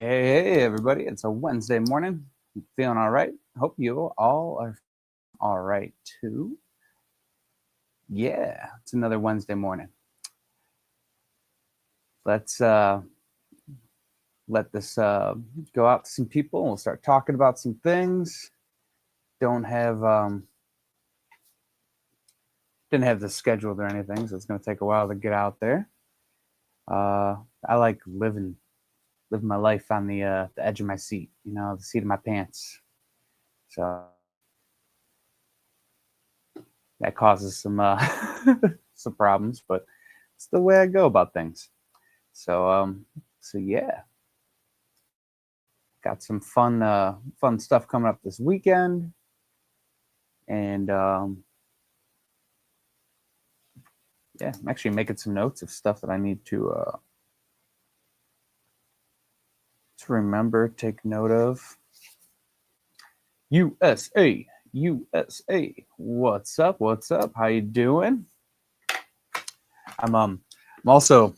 Hey, everybody, it's a Wednesday morning. I'm feeling all right. Hope you all are all right too. Yeah, it's another Wednesday morning. Let's let this go out to some people. We'll start talking about some things. Don't have didn't have this scheduled or anything, so it's going to take a while to get out there. I like living my life on the edge of my seat, the seat of my pants. So that causes some some problems, but it's the way I go about things. So yeah, got some fun stuff coming up this weekend, and yeah, I'm actually making some notes of stuff that I need to remember, take note of. USA, USA, what's up? What's up? How you doing? I'm also,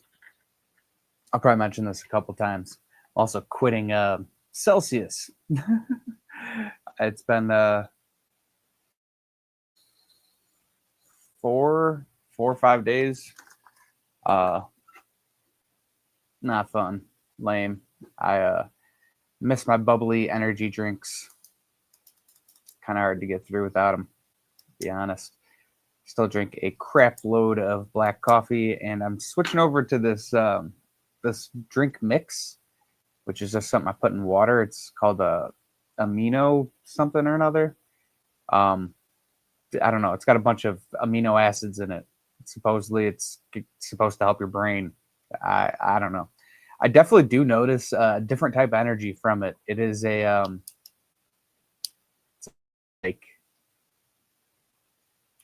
I'll probably mention this a couple times. I'm also quitting Celsius. It's been 4 or 5 days. Not fun. Lame. I miss my bubbly energy drinks. Kind of hard to get through without them, to be honest. Still drink a crap load of black coffee, and I'm switching over to this drink mix, which is just something I put in water. It's called a amino something or another. I don't know. It's got a bunch of amino acids in it. Supposedly, it's supposed to help your brain. I don't know. I definitely do notice a different type of energy from it. It is a like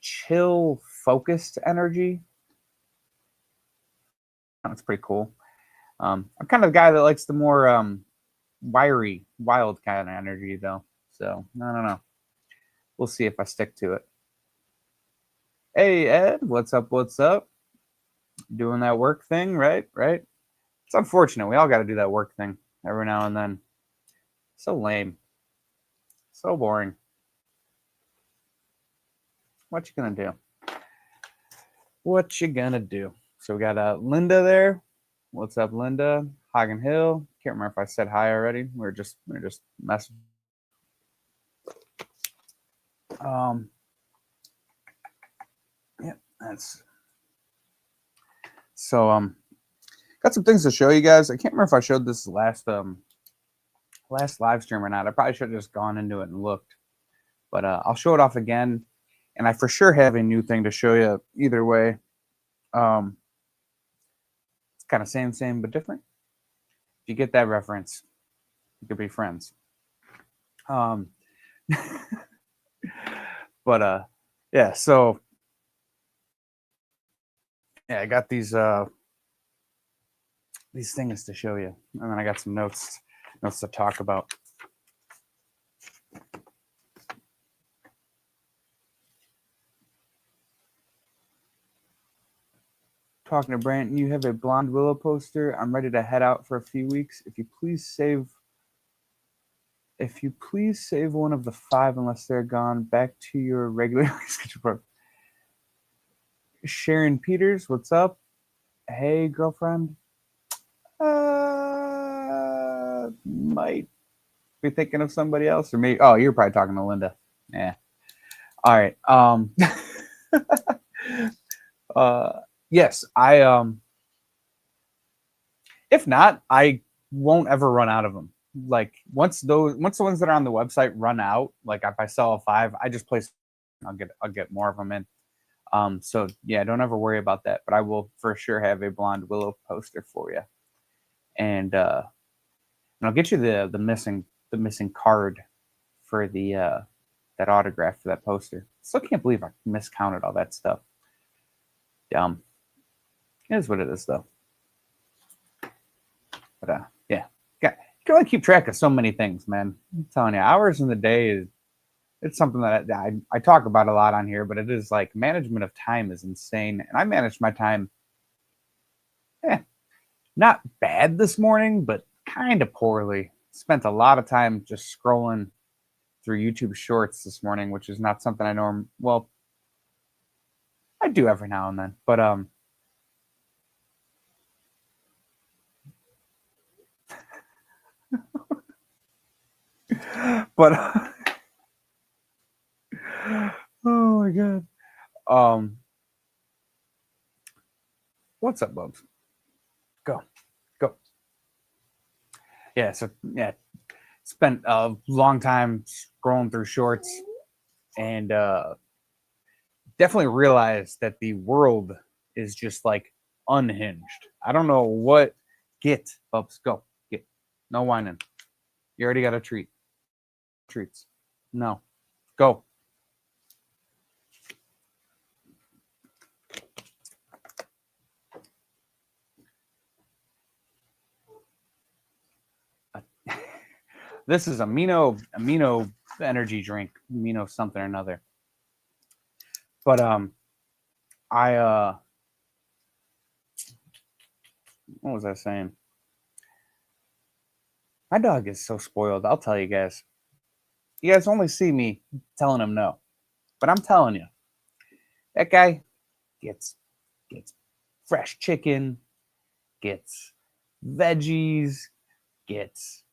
chill, focused energy. That's pretty cool. I'm kind of the guy that likes the more wiry, wild kind of energy, though. So I don't know. We'll see if I stick to it. Hey Ed, what's up? What's up? Doing that work thing, right? Right. It's unfortunate. We all got to do that work thing every now and then. So lame. So boring. What you gonna do? What you gonna do? So we got Linda there. What's up, Linda? Hagen Hill. Can't remember if I said hi already. We're just messing. Yeah, that's so. Got some things to show you guys. I can't remember if I showed this last live stream or not. I probably should have just gone into it and looked, but I'll show it off again. And I for sure have a new thing to show you either way. It's kind of same but different. If you get that reference, you could be friends. But yeah, so yeah, I got these things to show you, and then I got some notes to talk about. Talking to Brant, you have a Blonde Willow poster. I'm ready to head out for a few weeks. If you please save one of the 5 unless they're gone, back to your regularly scheduled program. Sharon Peters, what's up? Hey, girlfriend. Might be thinking of somebody else, or maybe. Oh, you're probably talking to Linda. Yeah. All right. Yes, if not, I won't ever run out of them. Like once the ones that are on the website run out, like if I sell a 5, I just place. I'll get more of them in. So yeah, don't ever worry about that. But I will for sure have a Blonde Willow poster for you, and I'll get you the missing card for the that autograph for that poster. Still can't believe I miscounted all that stuff. Dumb. It is what it is, though. But yeah, you can only keep track of so many things, man. I'm telling you, hours in the day is it's something that I talk about a lot on here, but it is like management of time is insane, and I managed my time. Not bad this morning, but kind of poorly. Spent a lot of time just scrolling through YouTube Shorts this morning, which is not something well, I do every now and then, but but oh my god. What's up, Bubs? Go. Yeah, so yeah, spent a long time scrolling through shorts and definitely realized that the world is just like unhinged. I don't know what. Get, Bubs, go. Get. No whining. You already got a treat. Treats. No. Go. This is amino energy drink, amino something or another. But I what was I saying? My dog is so spoiled. I'll tell you guys. You guys only see me telling him no, but I'm telling you, that guy gets fresh chicken, gets veggies, gets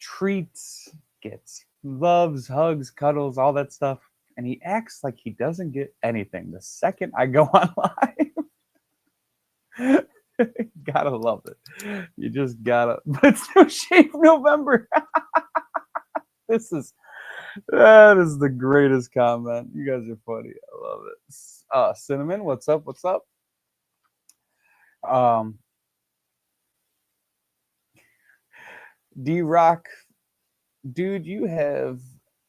treats, gets loves, hugs, cuddles, all that stuff. And he acts like he doesn't get anything the second I go on live. Gotta love it. You just gotta. But it's No Shave November. That is the greatest comment. You guys are funny. I love it. Cinnamon, what's up? What's up? D-Rock, dude, you have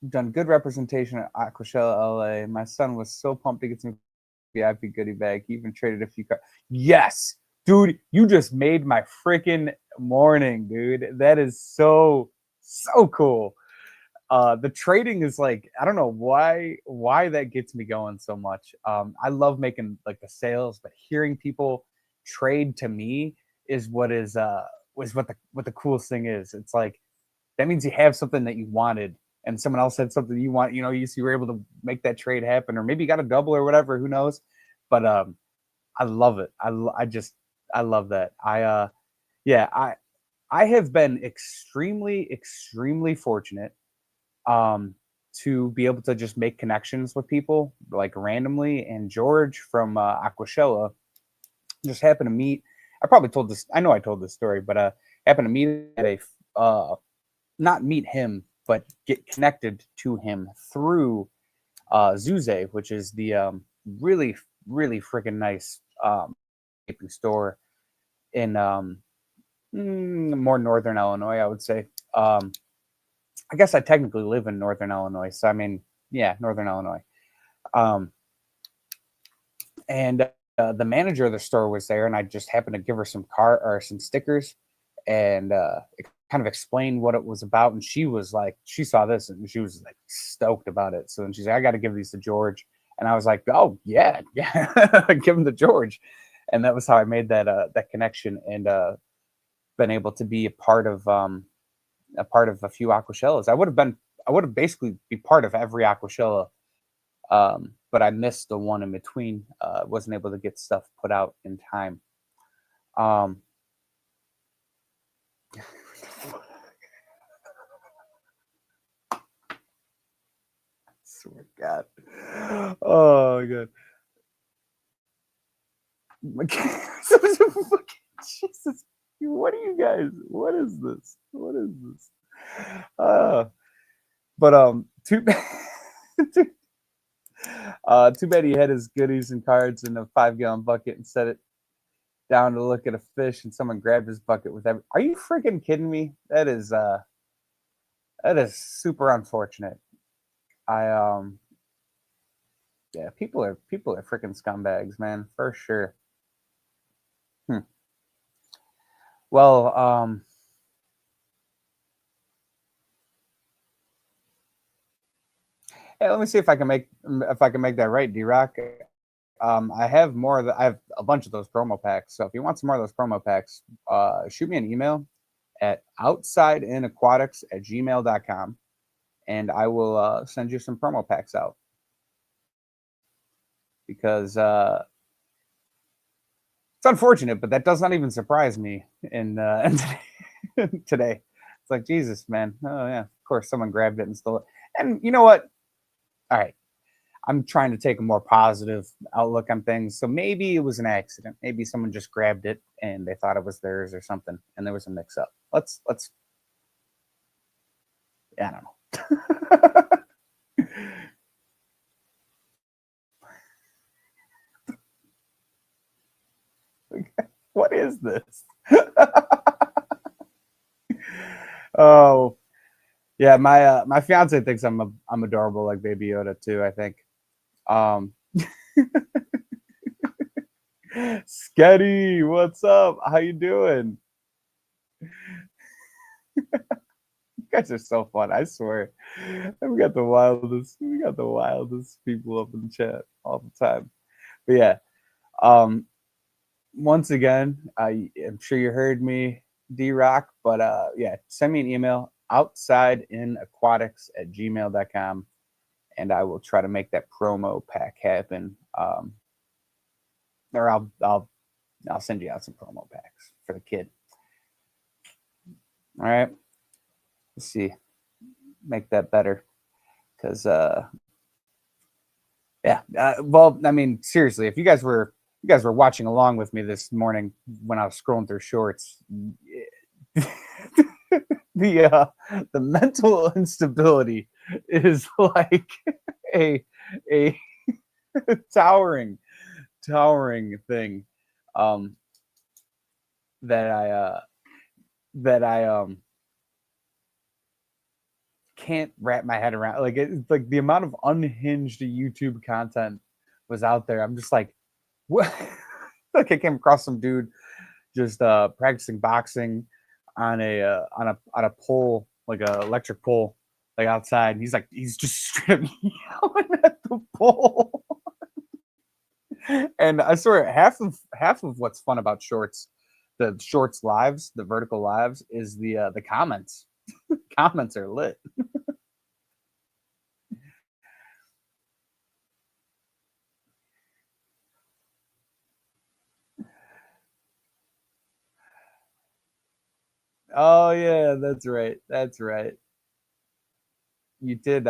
done good representation at Aquashella LA. My son was so pumped to get some VIP goodie bag. He even traded a few cards. Yes, dude, you just made my freaking morning, dude. That is so cool. The trading is like, I don't know why that gets me going so much. I love making like the sales, but hearing people trade to me is what the coolest thing is. It's like that means you have something that you wanted and someone else had something you want, you were able to make that trade happen, or maybe you got a double or whatever, who knows. But I love it. I love that. I have been extremely fortunate to be able to just make connections with people like randomly. And George from Aquashella just happened to meet. I probably told this. I know I told this story, but happened to meet at a not meet him, but get connected to him through Zuze, which is the really freaking nice store in more northern Illinois, I would say. I guess I technically live in northern Illinois, so I mean, yeah, northern Illinois. And the manager of the store was there, and I just happened to give her some stickers, and kind of explain what it was about. And she was like, she saw this and she was like stoked about it. So then she's like, I got to give these to George. And I was like, oh yeah, give them to George. And that was how I made that connection, and been able to be a part of a few Aquashellas. I would have basically be part of every Aquashella. But I missed the one in between. Wasn't able to get stuff put out in time. Swear to God. Oh my God. Jesus. What are you guys? What is this? But too too bad he had his goodies and cards in a 5-gallon bucket and set it down to look at a fish, and someone grabbed his bucket with every. Are you freaking kidding me? That is super unfortunate. Yeah, people are freaking scumbags, man, for sure. Well, hey, let me see if I can make that right, D-Rock. I have I have a bunch of those promo packs. So if you want some more of those promo packs, shoot me an email at outsideinaqutics@gmail.com, and I will send you some promo packs out because it's unfortunate, but that does not even surprise me in today. It's like, Jesus, man. Oh yeah, of course someone grabbed it and stole it. And you know what? All right, I'm trying to take a more positive outlook on things. So maybe it was an accident. Maybe someone just grabbed it and they thought it was theirs or something, and there was a mix up. Let's I don't know. What is this? Oh yeah, my fiance thinks I'm adorable like Baby Yoda too. I think. Um, Sketty, what's up? How you doing? You guys are so fun. I swear, we got the wildest people up in the chat all the time. But yeah, um, once again, I am sure you heard me, D Rock, but yeah, send me an email outsideinaqutics@gmail.com, and I will try to make that promo pack happen. Or I'll send you out some promo packs for the kid. All right, let's see, make that better, because yeah, well, I mean, seriously, if you guys were watching along with me this morning when I was scrolling through shorts, the mental instability is like a a towering thing, um that I can't wrap my head around. Like, it's like the amount of unhinged YouTube content was out there. I'm just like, what? Like, I came across some dude just practicing boxing on a pole, like a electric pole, like outside. And he's just straight up yelling at the pole. And I swear, half of what's fun about shorts, the shorts lives, the vertical lives, is the comments. Comments are lit. Oh yeah, that's right. That's right. You did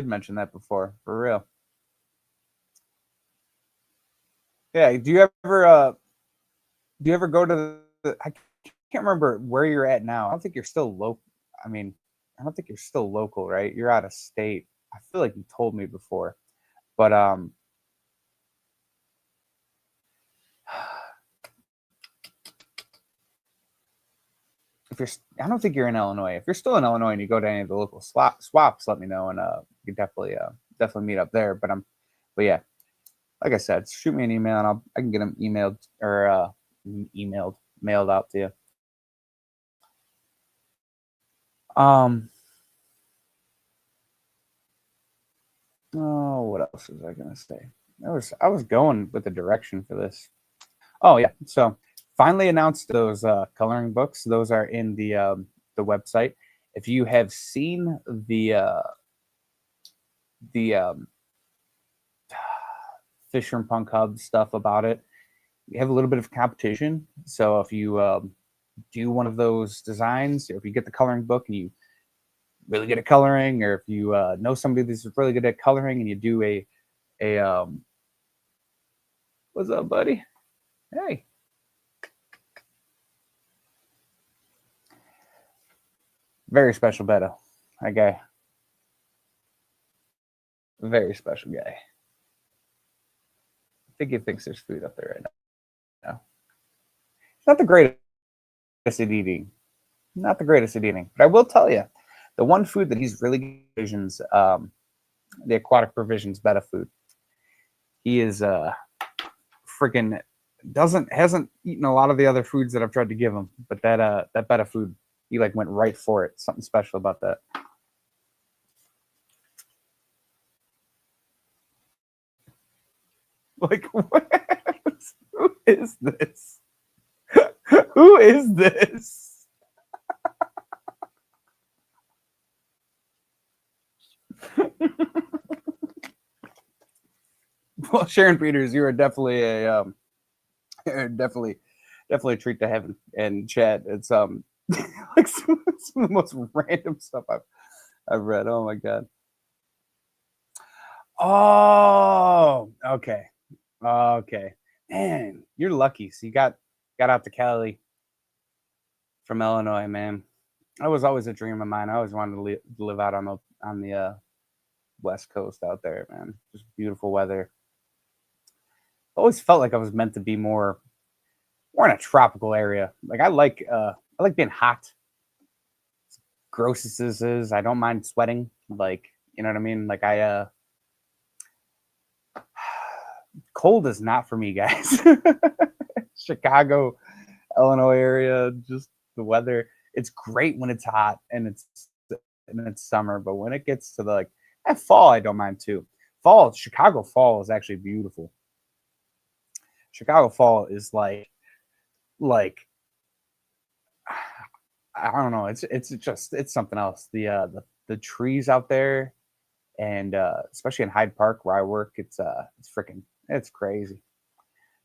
mention that before, for real. Yeah. Do you ever go to I can't remember where you're at now. I don't think you're still local. I mean, I don't think you're still local, right? You're out of state. I feel like you told me before. But if you're I don't think you're in Illinois. If you're still in Illinois and you go to any of the local swaps, let me know, and you can definitely meet up there. But yeah, like I said, shoot me an email and I can get them emailed or mailed out to you. Um, oh, what else was I gonna say? I was going with the direction for this. Oh yeah, so finally announced those coloring books. Those are in the website. If you have seen the Fisher and Punk Hub stuff about it, we have a little bit of competition. So if you do one of those designs, or if you get the coloring book and you really good at coloring, or if you know somebody that's really good at coloring and you do a what's up, buddy? Hey, very special Beto. That guy, very special guy. I think he thinks there's food up there right now. It's not the greatest at eating, not the greatest at eating, but I will tell you, the one food that he's really good at provisions, the aquatic provisions Betta food. He is freaking doesn't hasn't eaten a lot of the other foods that I've tried to give him, but that Betta food, he like went right for it. Something special about that. Like, who is this? Who is this? Well, Sharon Peters, you are definitely a definitely a treat to have in chat. It's like some of the most random stuff I've read. Oh my god. Oh, okay. Okay. Man, you're lucky. So you got out to Cali from Illinois, man. That was always a dream of mine. I always wanted to live out on the West Coast out there, man. Just beautiful weather. Always felt like I was meant to be more in a tropical area. Like I like being hot. Gross as this is, I don't mind sweating. Like, you know what I mean? Like cold is not for me, guys. Chicago, Illinois area, just the weather. It's great when it's hot and it's summer, but when it gets to the like fall, I don't mind too. Chicago fall is actually beautiful. Chicago fall is like I don't know. It's something else. The trees out there, and especially in Hyde Park where I work, it's crazy,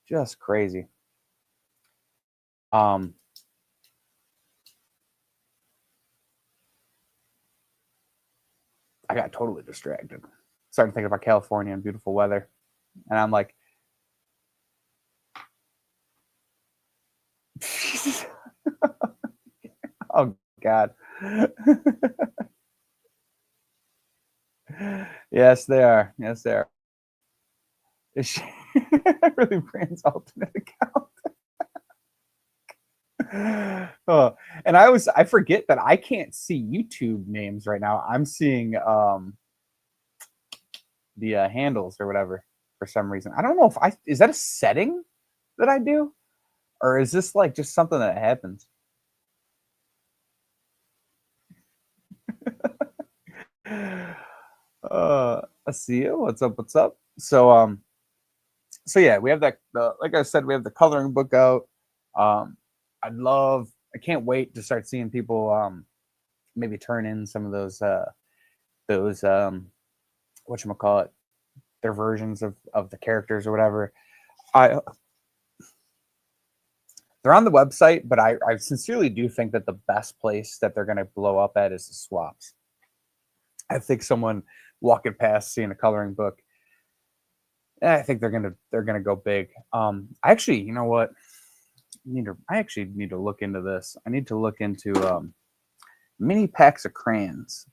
just crazy. Um, I got totally distracted. Starting to think about California and beautiful weather, and I'm like, oh God. Yes, they are. Yes, they are. Is she really Brand's alternate account? Oh, and I forget that I can't see YouTube names right now. I'm seeing the handles or whatever for some reason. I don't know if I is that a setting that I do, or is this like just something that happens? Let's see. What's up? What's up? So yeah, we have like I said, we have the coloring book out. Um, I can't wait to start seeing people maybe turn in some of those whatchamacallit, their versions of the characters or whatever. I They're on the website, but I sincerely do think that the best place that they're gonna blow up at is the swaps. I think someone walking past seeing a coloring book, I think they're gonna go big. I actually, you know what? I actually need to look into this. I need to look into mini packs of crayons.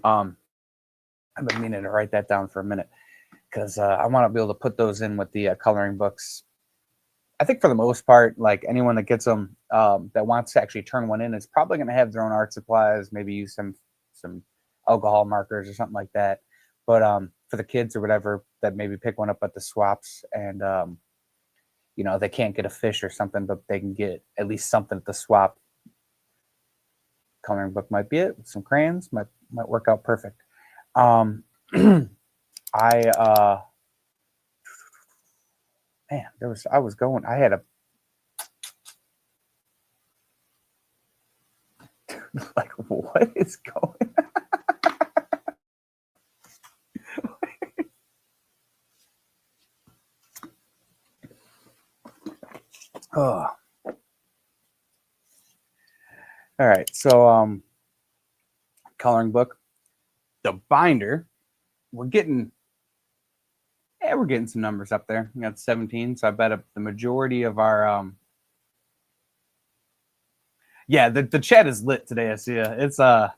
Um, I've been meaning to write that down for a minute because I want to be able to put those in with the coloring books. I think for the most part, like anyone that gets them that wants to actually turn one in is probably going to have their own art supplies, maybe use some alcohol markers or something like that. But for the kids or whatever that maybe pick one up at the swaps and they can't get a fish or something, but they can get at least something at the swap. Coloring book might be it. Some crayons might work out perfect. I man, I had a like what is going oh. All right, so coloring book, the binder, we're getting some numbers up there. We got 17, so I bet the majority of our yeah, the chat is lit today. I see it's yeah,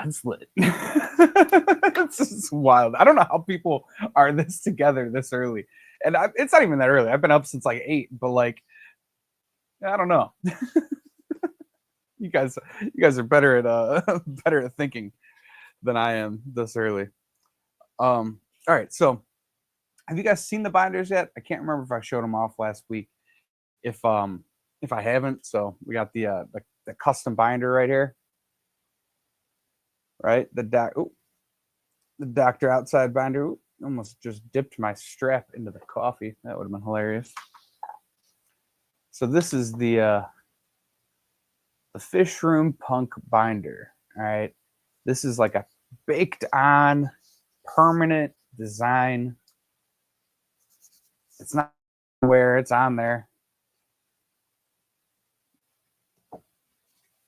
it's lit. It's just wild. I don't know how people are this together this early, and it's not even that early. I've been up since like 8, but like I don't know. you guys are better at better at thinking than I am this early. All right, so have you guys seen the binders yet? I can't remember if I showed them off last week. If I haven't, so we got the custom binder right here, right? The Doctor Outside binder. Ooh, almost just dipped my strap into the coffee. That would have been hilarious. So this is the The Fish Room Punk binder. All right. This is like a baked on permanent design. It's not where it's on there.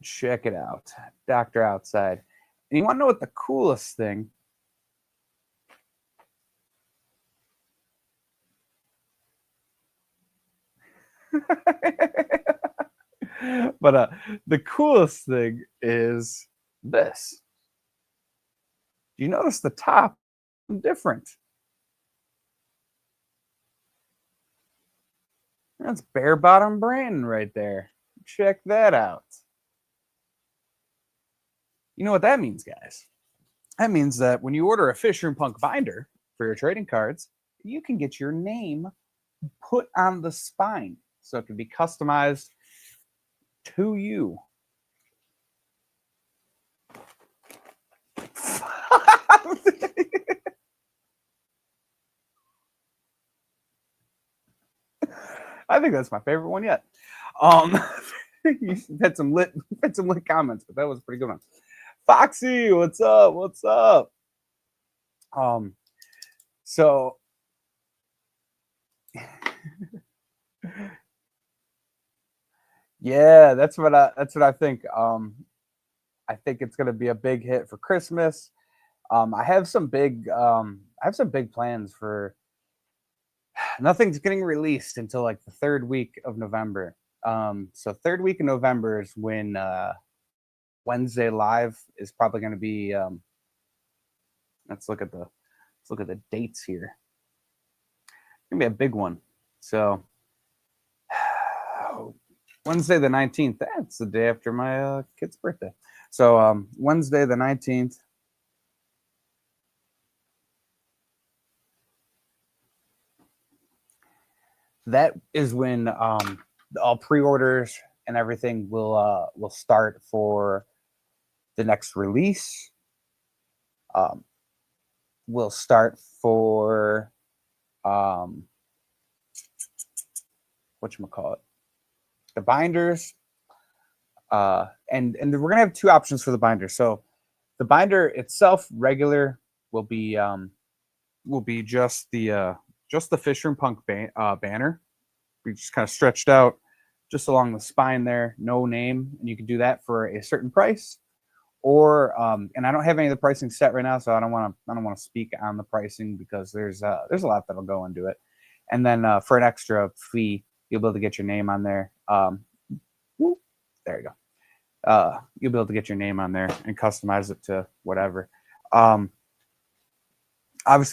Check it out. Dr. Outside. And you want to know what the coolest thing? But the coolest thing is this. You notice the top different. That's bare bottom Brandon right there. Check that out. You know what that means, guys? That means that when you order a Fish Room Punk binder for your trading cards, you can get your name put on the spine. So it can be customized to you. I think that's my favorite one yet. You had some lit comments, but that was a pretty good one. Foxy, what's up? What's up? So yeah, that's what I think. I think it's gonna be a big hit for Christmas. I have some big plans for. Nothing's getting released until like the third week of November. So third week of November is when Wednesday Live is probably going to be. Let's look at the dates here. It's gonna be a big one. So Wednesday the 19th. That's the day after my kid's birthday. So Wednesday the 19th. That is when all pre-orders and everything will start for the next release. Will start for whatchamacallit, the binders. And we're gonna have two options for the binder. So the binder itself, regular, will be just the Fish Room Punk banner. We just kind of stretched out just along the spine there, no name, and you can do that for a certain price. Or and I don't have any of the pricing set right now, so I don't want to speak on the pricing because there's a lot that'll go into it. And then for an extra fee, you'll be able to get your name on there. There you go. You'll be able to get your name on there and customize it to whatever. Obviously,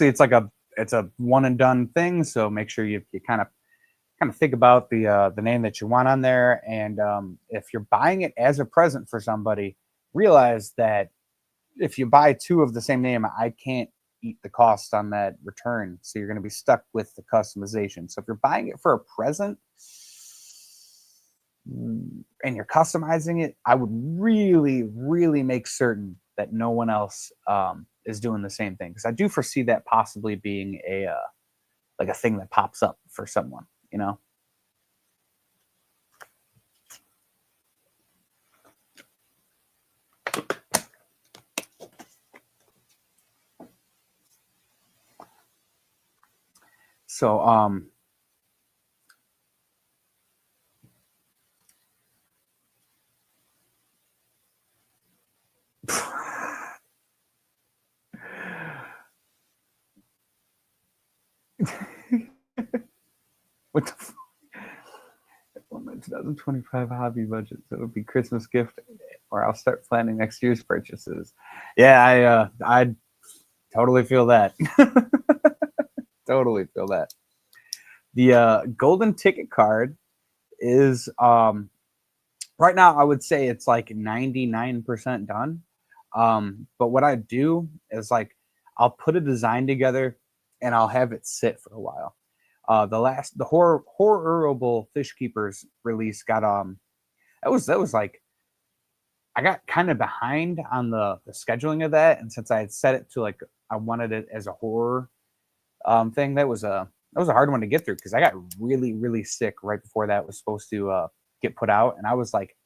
it's a one and done thing, so make sure you kind of think about the name that you want on there. And if you're buying it as a present for somebody, realize that if you buy two of the same name, I can't eat the cost on that return. So you're going to be stuck with the customization. So if you're buying it for a present and you're customizing it, I would really, really make certain that no one else is doing the same thing. Because I do foresee that possibly being a thing that pops up for someone, you know? So what the fuck? My 2025 hobby budget, so it'll be Christmas gift, or I'll start planning next year's purchases. Yeah, I totally feel that. Totally feel that. The golden ticket card is right now, I would say it's like 99% done. But what I do is like I'll put a design together and I'll have it sit for a while. The horrible Fish Keepers release got that was like I got kind of behind on the scheduling of that, and since I had set it to like I wanted it as a horror thing, that was a hard one to get through because I got really, really sick right before that was supposed to get put out, and I was like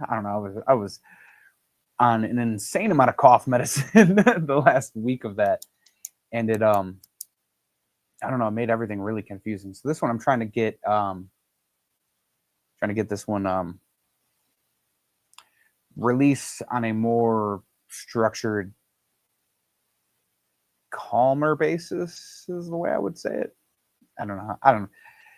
I don't know. I was on an insane amount of cough medicine the last week of that, and it I don't know, it made everything really confusing. So this one I'm trying to get this one released on a more structured, calmer basis is the way I would say it. I don't know. I don't.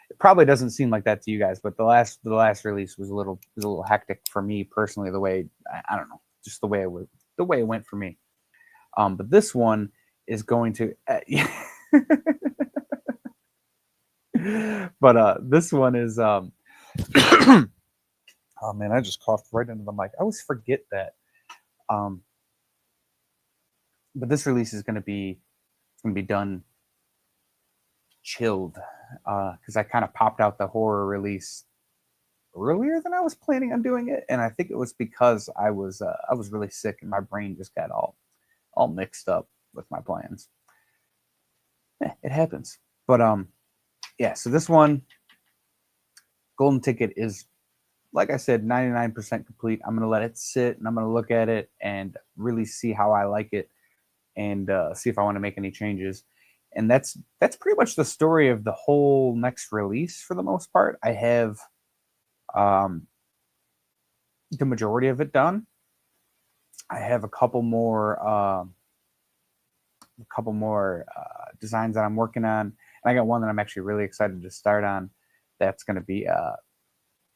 It probably doesn't seem like that to you guys, but the last release was a little hectic for me personally. The way I don't know, just the way it went for me. But this one is going to. But this one is. Oh man, I just coughed right into the mic. I always forget that. But this release is going to be done chilled because I kind of popped out the horror release earlier than I was planning on doing it, and I think it was because I was really sick and my brain just got all mixed up with my plans. It happens, but yeah. So this one, Golden Ticket, is, like I said, 99% complete. I'm gonna let it sit and I'm gonna look at it and really see how I like it and see if I want to make any changes. And that's pretty much the story of the whole next release for the most part. I have the majority of it done. I have a couple more designs that I'm working on, and I got one that I'm actually really excited to start on. That's gonna be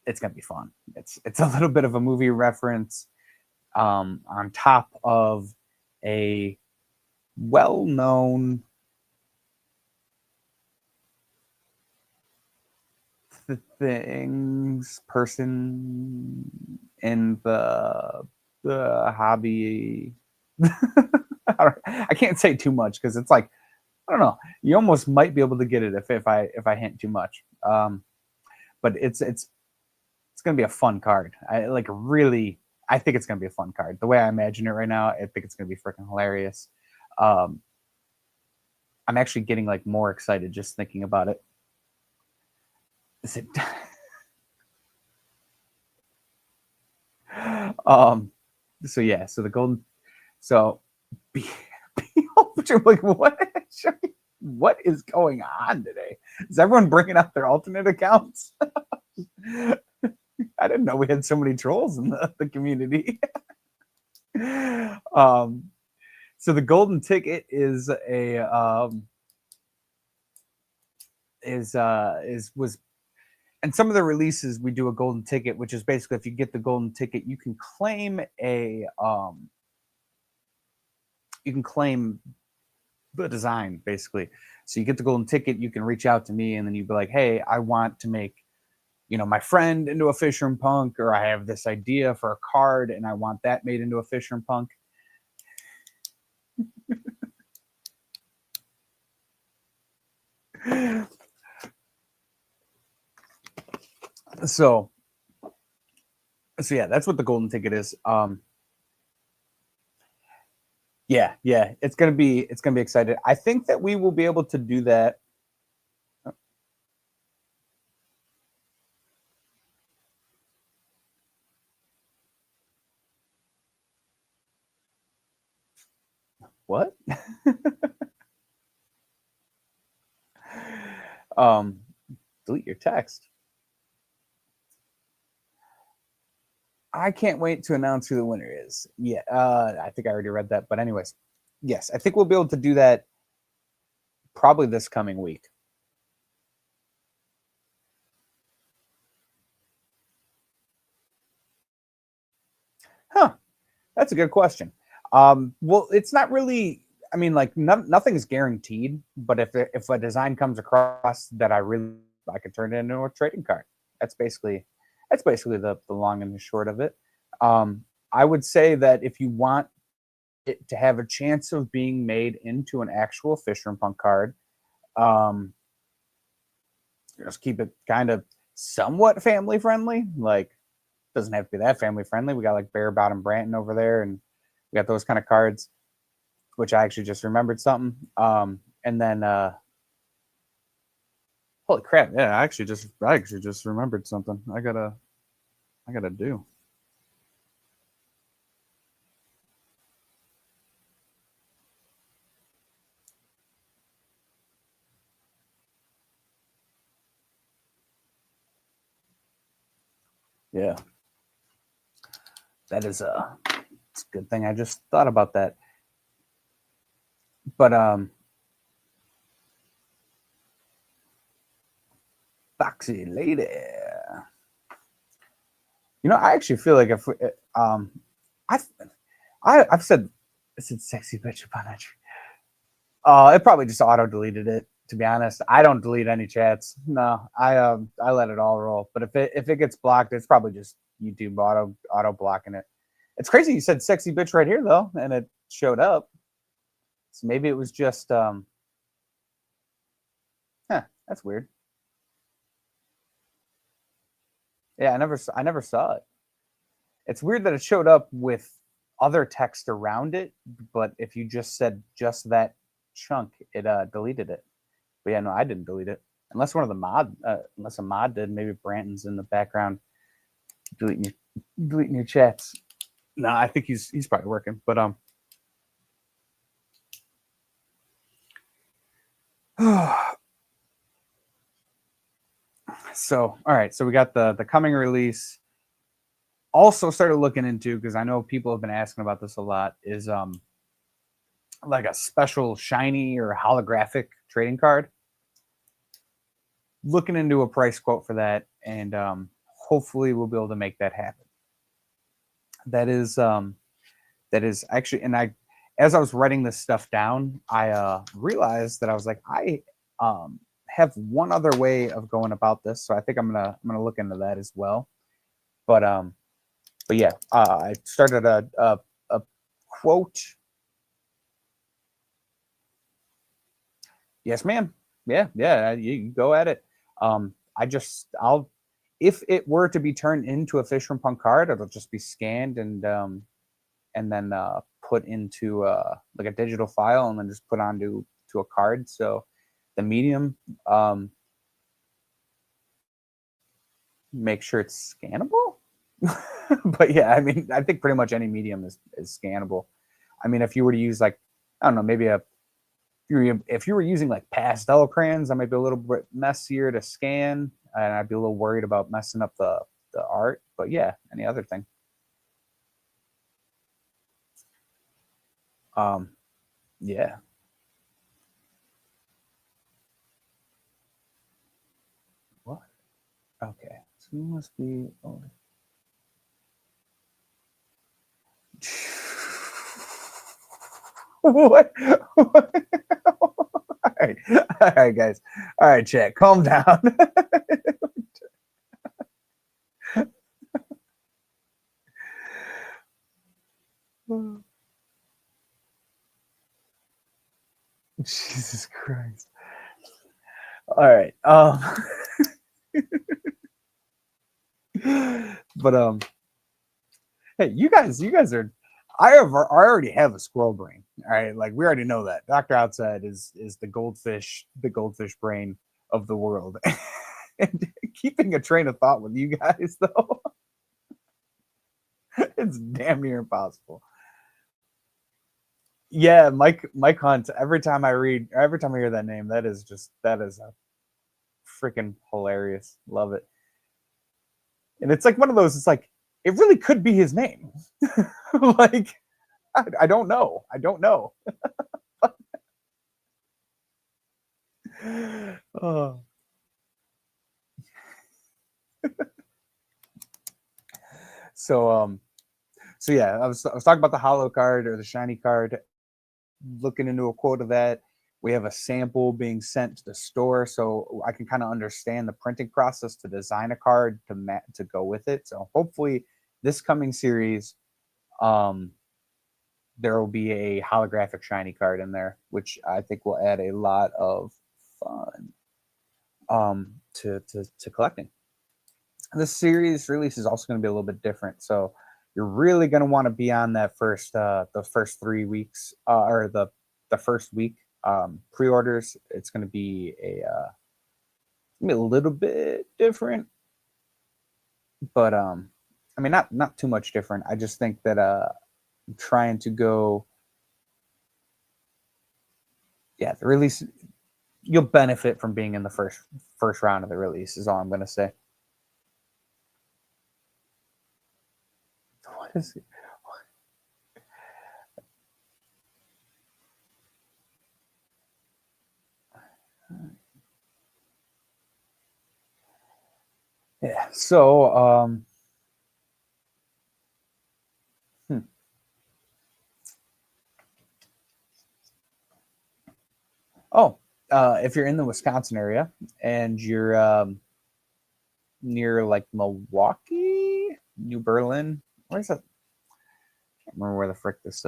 it's gonna be fun. It's a little bit of a movie reference on top of a well-known person in the hobby. I can't say too much because it's like, I don't know. You almost might be able to get it if I hint too much. But it's gonna be a fun card. I think it's gonna be a fun card. The way I imagine it right now, I think it's gonna be freaking hilarious. Um, I'm actually getting like more excited just thinking about it. Is it? So yeah. So the golden. So be like what is going on today? Is everyone bringing out their alternate accounts? I didn't know we had so many trolls in the community. So the golden ticket is a was, and some of the releases we do a golden ticket, which is basically if you get the golden ticket, you can claim the design basically. So you get the golden ticket, you can reach out to me, and then you'd be like, hey, I want to make my friend into a Fisher & Punk, or I have this idea for a card and I want that made into a Fisher & Punk. So yeah, that's what the golden ticket is. Yeah, it's gonna be excited. I think that we will be able to do that. What? Delete your text. I can't wait to announce who the winner is. Yeah, I think I already read that. But anyways, yes, I think we'll be able to do that probably this coming week. Huh. That's a good question. Well, it's not really. I mean, like nothing is guaranteed. But if a design comes across that I could turn it into a trading card. That's basically the long and the short of it. I would say that if you want it to have a chance of being made into an actual Fisher & Punk card, just keep it kind of somewhat family friendly. Like, doesn't have to be that family friendly. We got like Bear Bottom Branton over there, and we got those kind of cards, which I actually just remembered something. And then holy crap, yeah, I actually just remembered something. I gotta do. Yeah. That is it's a good thing I just thought about that. But Foxy Lady. You know, I actually feel like if I've I've said sexy bitch upon entry. It probably just auto deleted it. To be honest, I don't delete any chats. No, I let it all roll. But if it gets blocked, it's probably just YouTube auto blocking it. It's crazy you said sexy bitch right here though, and it showed up. So maybe it was just that's weird. Yeah, I never saw it. It's weird that it showed up with other text around it, but if you just said just that chunk, it deleted it. But yeah, no, I didn't delete it. Unless one of the unless a mod did. Maybe Branton's in the background deleting your chats. No, I think he's probably working. But so all right, so we got the coming release. Also started looking into, because I know people have been asking about this a lot, is like a special shiny or holographic trading card. Looking into a price quote for that, and hopefully we'll be able to make that happen. That is actually, and as I was writing this stuff down, I realized that I was like, I have one other way of going about this, so I think I'm gonna look into that as well. But yeah, I started a quote. Yes, ma'am. Yeah, you go at it. I'll if it were to be turned into a Fish from Punk card, it'll just be scanned and then put into like a digital file and then just put onto a card. So the medium, make sure it's scannable. But yeah, I mean, I think pretty much any medium is scannable. I mean, if you were to use like, I don't know, maybe if you were using like pastel crayons, that might be a little bit messier to scan, and I'd be a little worried about messing up the art. But yeah, any other thing. Yeah. What? Okay. So you must be. Oh. What? All right, guys. All right, chat. Calm down. Jesus Christ. All right. But hey, you guys are. I already have a squirrel brain. All right, like we already know that. Doctor Outside is the goldfish brain of the world. And keeping a train of thought with you guys though, it's damn near impossible. Yeah, Mike Hunt. Every time I hear that name, that is a freaking hilarious. Love it. And it's like one of those. It's like it really could be his name. Like I don't know. I don't know. Oh. So so yeah, I was talking about the hollow card or the shiny card. Looking into a quote of that. We have a sample being sent to the store, so I can kind of understand the printing process to design a card to go with it. So hopefully, this coming series, there will be a holographic shiny card in there, which I think will add a lot of fun to collecting. This series release is also going to be a little bit different, so you're really going to want to be on that the first 3 weeks or the first week pre-orders. It's going to be a little bit different, but I mean not too much different. I just think that I'm trying to go. Yeah, the release, you'll benefit from being in the first round of the release is all I'm going to say. What is it? Yeah. So, hmm. Oh, if you're in the Wisconsin area and you're near like Milwaukee, New Berlin, where's that? I can't remember where the frick this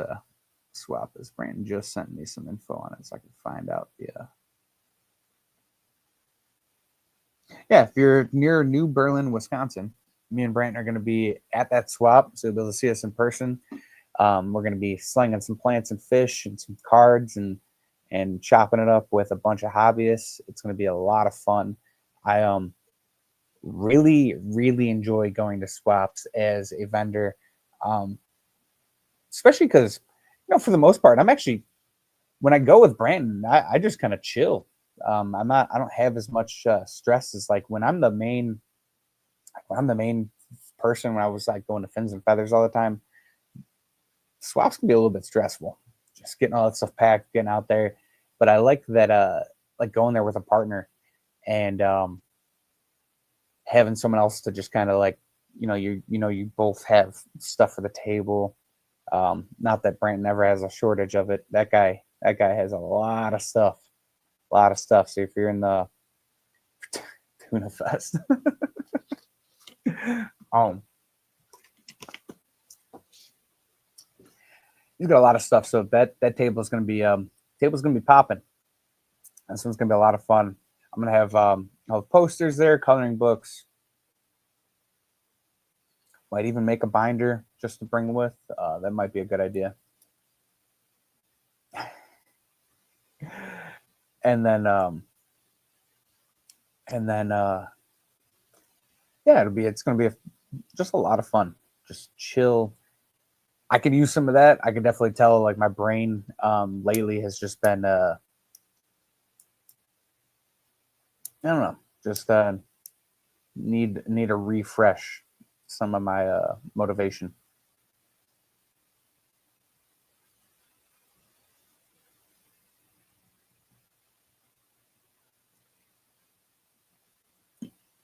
swap is. Brandon just sent me some info on it so I can find out the. Yeah, if you're near New Berlin, Wisconsin, me and Brandon are going to be at that swap, so you'll be able to see us in person. We're going to be slinging some plants and fish and some cards and chopping it up with a bunch of hobbyists. It's going to be a lot of fun. I really enjoy going to swaps as a vendor, um, especially because for the most part I'm actually when I go with Brandon, I just kind of chill. I don't have as much stress as like when I'm the main person when I was like going to Fins and Feathers all the time. Swaps can be a little bit stressful, just getting all that stuff packed, getting out there. But I like that, like going there with a partner and having someone else to just kind of like, you both have stuff for the table. Not that Brandon never has a shortage of it. That guy has a lot of stuff, a lot of stuff. So if you're in the Tuna Fest, um, he's got a lot of stuff. So that table is going to be popping. This one's gonna be a lot of fun. I'm gonna have I'll have posters there, coloring books. Might even make a binder just to bring with. That might be a good idea. And then yeah, it's gonna be just a lot of fun. Just chill. I could use some of that. I could definitely tell like my brain lately has just been I don't know, just need a refresh some of my motivation.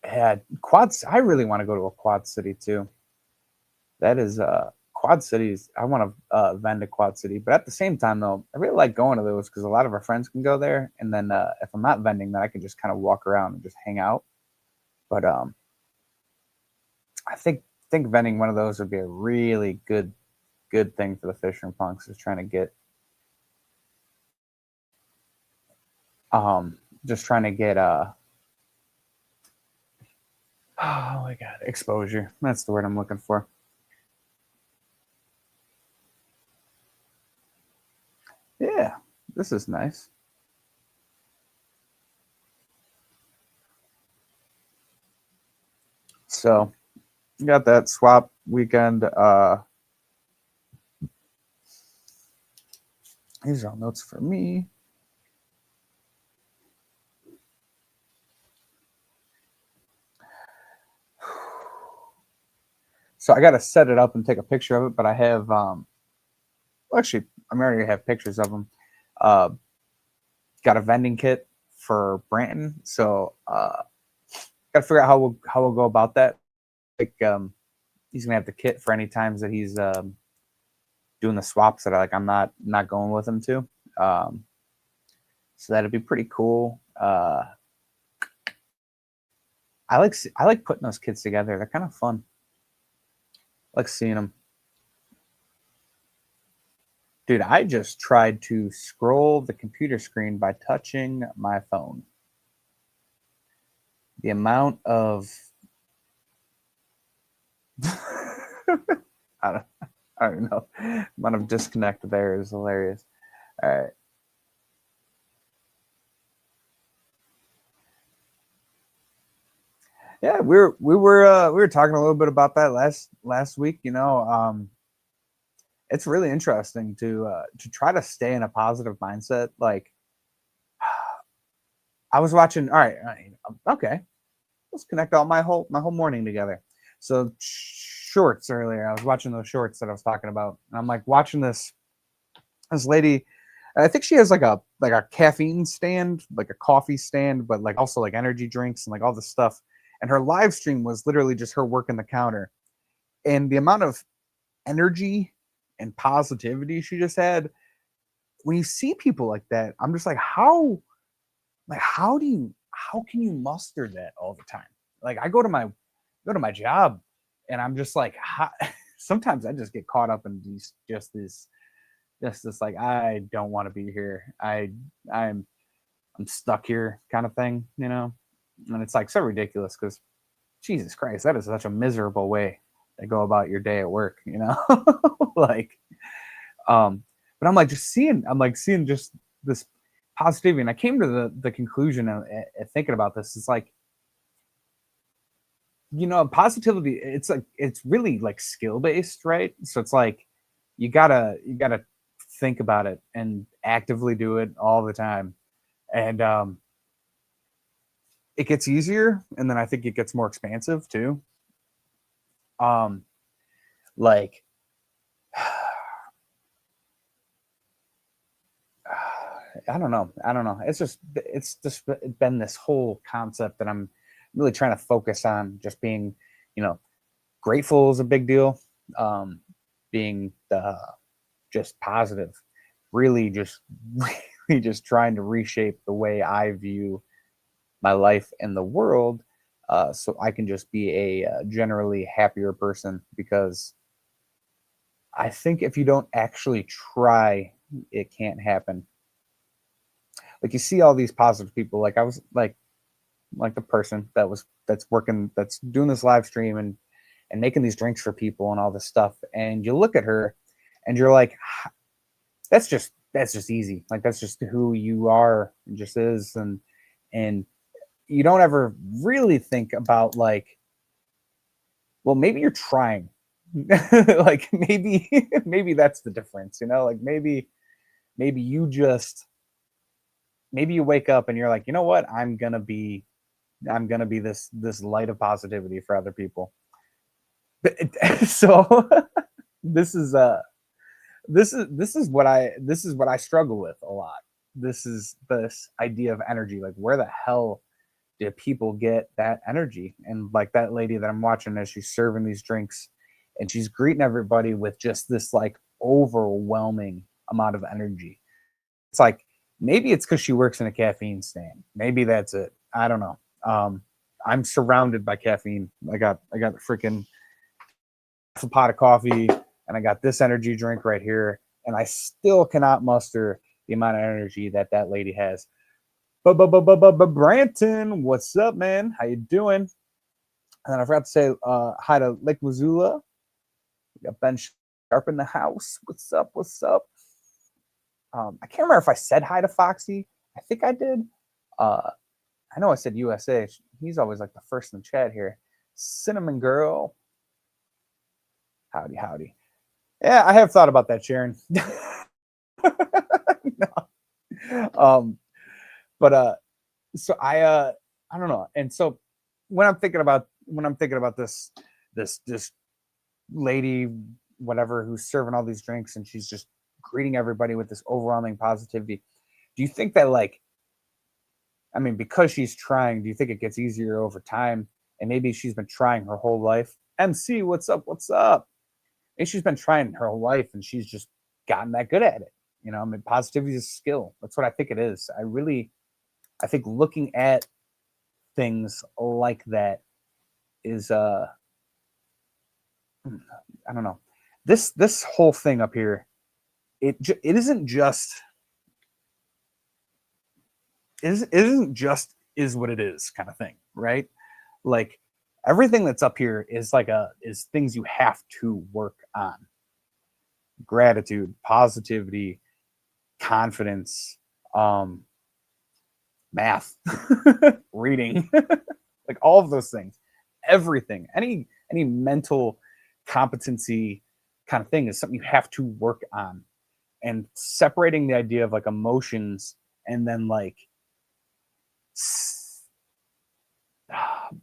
Yeah, quads. I really want to go to a quad city too. That is Quad Cities. I want to vend a Quad City, but at the same time though, I really like going to those because a lot of our friends can go there, and then if I'm not vending, then I can just kind of walk around and just hang out. But I think vending one of those would be a really good thing for the Fisher and Punks is trying to get just trying to get oh my god, exposure. That's the word I'm looking for. Yeah, this is nice. So you got that swap weekend. These are all notes for me. So I got to set it up and take a picture of it, but I have well, actually I already have pictures of them. Uh, got a vending kit for Branton, so got to figure out how we'll go about that. Like he's gonna have the kit for any times that he's doing the swaps that I'm not going with him to. Um, so that'd be pretty cool. I like putting those kits together. They're kind of fun. I like seeing them. Dude, I just tried to scroll the computer screen by touching my phone. The amount of I don't, I don't know. The amount of disconnect there is hilarious. All right. Yeah, we were talking a little bit about that last week. It's really interesting to try to stay in a positive mindset. Like I was watching. All right, okay, let's connect all my whole morning together. So shorts earlier. I was watching those shorts that I was talking about, and I'm like watching this lady. I think she has like a caffeine stand, like a coffee stand, but like also like energy drinks and like all this stuff. And her live stream was literally just her working the counter, and the amount of energy and positivity she just had. When you see people like that, I'm just like, how can you muster that all the time? Like I go to my job, and I'm just like, sometimes I just get caught up in these just this like, I don't want to be here. I'm stuck here kind of thing, you know. And it's like so ridiculous because Jesus Christ, that is such a miserable way to go about your day at work, you know. Like, um, but I'm like seeing just this positivity, and I came to the conclusion of thinking about this. It's like, you know, positivity. It's like it's really like skill based, right? So it's like you gotta think about it and actively do it all the time, and it gets easier, and then I think it gets more expansive too. Um, like I don't know. It's just been this whole concept that I'm really trying to focus on. Just being, you know, grateful is a big deal. Um, being just positive, really just really just trying to reshape the way I view my life and the world, so I can just be a generally happier person. Because I think if you don't actually try, it can't happen. Like you see all these positive people, like I was like the person that's doing this live stream and making these drinks for people and all this stuff, and you look at her and you're like, that's just easy, like that's just who you are, it just is. And you don't ever really think about like, well, maybe you're trying. Like maybe that's the difference, you know, like maybe you just maybe you wake up and you're like, you know what, I'm gonna be this light of positivity for other people. So this is this is what I struggle with a lot. This is this idea of energy. Like where the hell do people get that energy? And like that lady that I'm watching as she's serving these drinks, and she's greeting everybody with just this like overwhelming amount of energy. It's like maybe it's because she works in a caffeine stand. Maybe that's it. I don't know. I'm surrounded by caffeine. I got the freaking a pot of coffee, and I got this energy drink right here, and I still cannot muster the amount of energy that that lady has. But Branton, what's up, man? How you doing? And then I forgot to say hi to Lake Missoula. We got Ben Sharp in the house. What's up? What's up? I can't remember if I said hi to Foxy. I think I did. Uh, I know I said USA. He's always like the first in the chat here. Cinnamon Girl. Howdy, howdy. Yeah, I have thought about that, Sharon. No. But so I don't know. And so when I'm thinking about this lady, whatever, who's serving all these drinks, and she's just greeting everybody with this overwhelming positivity. Do you think that, like, I mean, because she's trying, do you think it gets easier over time? And maybe she's been trying her whole life. MC, what's up? What's up? Maybe she's been trying her whole life and she's just gotten that good at it. You know, I mean, positivity is a skill. That's what I think it is. I think looking at things like that is I don't know. This whole thing up here, it isn't just it isn't just is what it is kind of thing, right? Like everything that's up here is is things you have to work on. Gratitude, positivity, confidence, math, reading, like all of those things. Everything, any mental competency kind of thing is something you have to work on. And separating the idea of like emotions and then like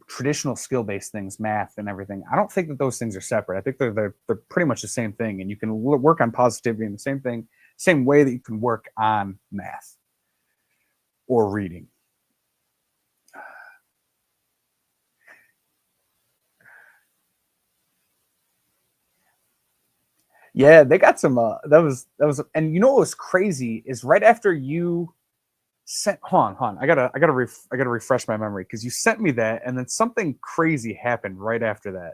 traditional skill-based things, math and everything. I don't think that those things are separate. I think they're pretty much the same thing, and you can work on positivity in the same thing, same way that you can work on math or reading. Yeah, they got some. That was, and you know what was crazy is right after you sent. Hold on. I gotta refresh my memory because you sent me that, and then something crazy happened right after that.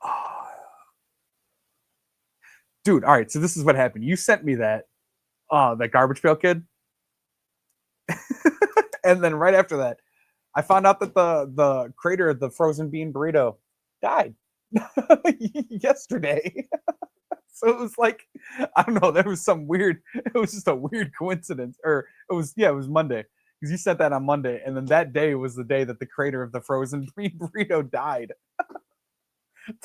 Oh, dude, all right. So this is what happened. You sent me that garbage pail kid, and then right after that, I found out that the creator of the frozen bean burrito died yesterday. So it was like, I don't know, there was some weird, it was just a weird coincidence. Or it was Monday. Because you sent that on Monday, and then that day was the day that the creator of the frozen bean burrito died.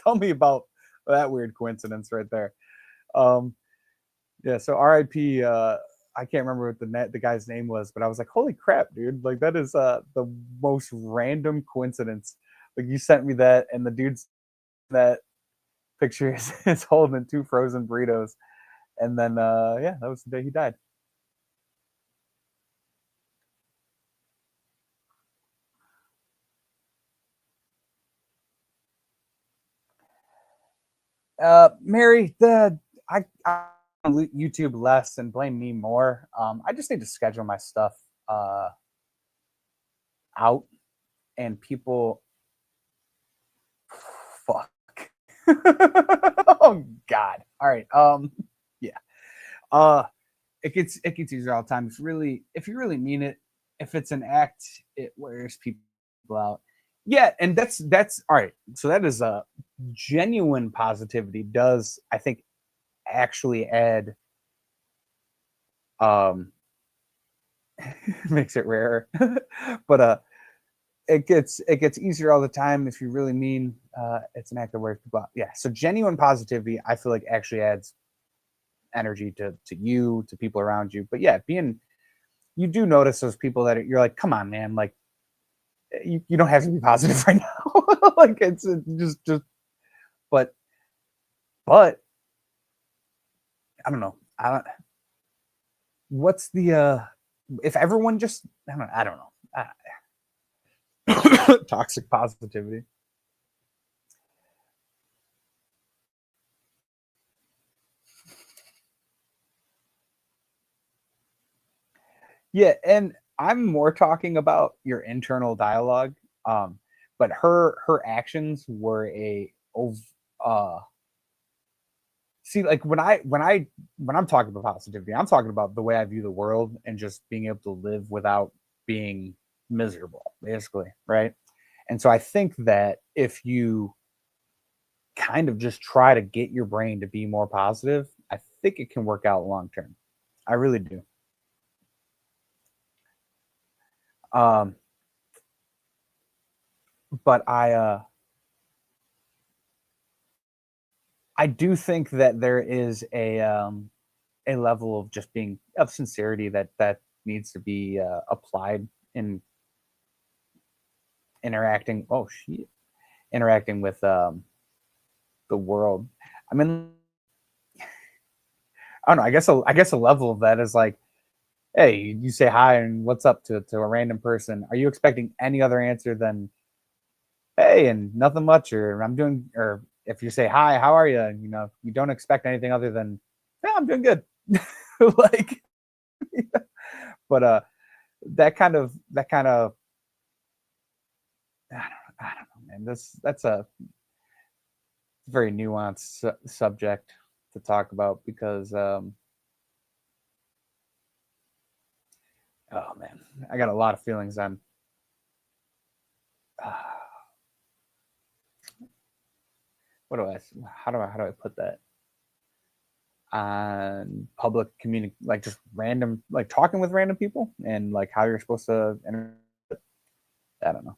Tell me about that weird coincidence right there. Um, yeah, so RIP, I can't remember what the guy's name was, but I was like, holy crap, dude. Like that is the most random coincidence. Like you sent me that, and the dude's that picture is holding two frozen burritos. And then yeah, that was the day he died. Mary, the I YouTube less and blame me more. I just need to schedule my stuff uh out, and people fuck. Oh God. All right. Yeah. Uh it gets easier all the time. If you really mean it, if it's an act, it wears people out. Yeah, and that's all right. So that is a genuine positivity does I think actually add um makes it rarer. But it gets easier all the time if you really mean it's an act that wears people out. Yeah. So genuine positivity I feel like actually adds energy to you, to people around you. But yeah, being you do notice those people that you're like, come on, man, like you don't have to be positive right now. Like it's just but but I don't know. I don't what's the if everyone just I don't know. Toxic positivity. Yeah, and I'm more talking about your internal dialogue. Um, but her actions were uh see, like when I'm talking about positivity, I'm talking about the way I view the world and just being able to live without being miserable, basically, right? And so I think that if you kind of just try to get your brain to be more positive, I think it can work out long term. I really do. Um, but I do think that there is a level of just being of sincerity that needs to be applied in interacting. Oh shit, interacting with the world. I mean, I don't know. I guess a level of that is like, hey, you say hi and what's up to a random person. Are you expecting any other answer than hey and nothing much, or I'm doing, or if you say hi, how are you? And you don't expect anything other than yeah, I'm doing good. Like, but that kind of I don't know, man. That's a very nuanced subject to talk about because oh man, I got a lot of feelings on uh, what do I how do I put that on public like just random, like talking with random people and like how you're supposed to I don't know.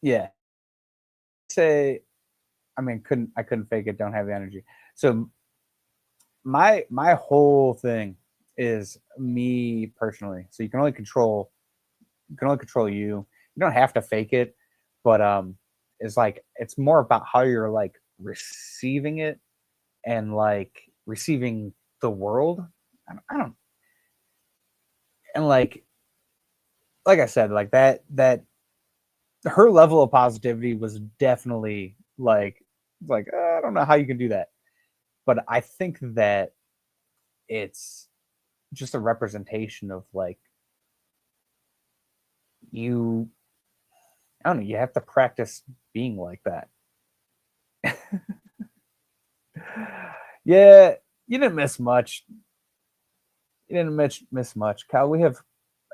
Yeah, say I mean couldn't fake it, don't have the energy. So my whole thing is me personally. So you can only control you. You don't have to fake it, but it's like it's more about how you're like receiving it and like receiving the world. I don't and like I said, like that her level of positivity was definitely I don't know how you can do that, but I think that it's just a representation of like you. I don't know. You have to practice being like that. Yeah, you didn't miss much. You didn't miss much, Kyle. We have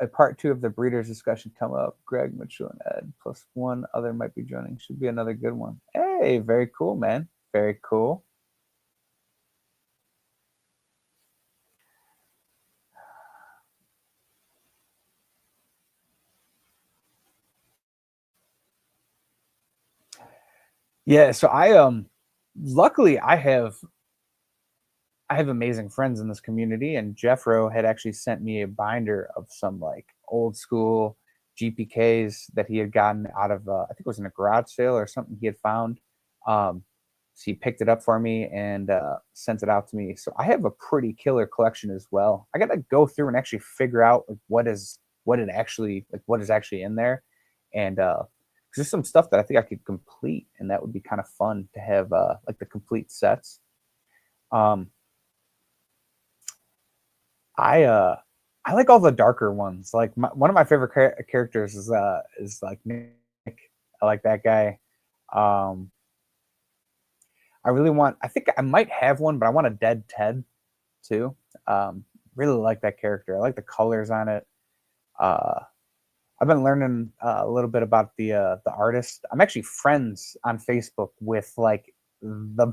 a part two of the breeders discussion come up. Greg, Mitchell, and Ed, plus one other might be joining. Should be another good one. Hey, very cool, man. Very cool. Yeah, so luckily I have amazing friends in this community, and Jeffro had actually sent me a binder of some like old school GPKs that he had gotten out of I think it was in a garage sale or something he had found. Um, so he picked it up for me and sent it out to me. So I have a pretty killer collection as well. I got to go through and actually figure out like what is actually in there, and there's some stuff that I think I could complete, and that would be kind of fun to have like the complete sets. Um, I uh I like all the darker ones. Like one of my favorite characters is like Nick. I like that guy. Um I really want I think I might have one, but I want a dead Ted too. Really like that character. I like the colors on it. Uh I've been learning a little bit about the artist. I'm actually friends on Facebook with like the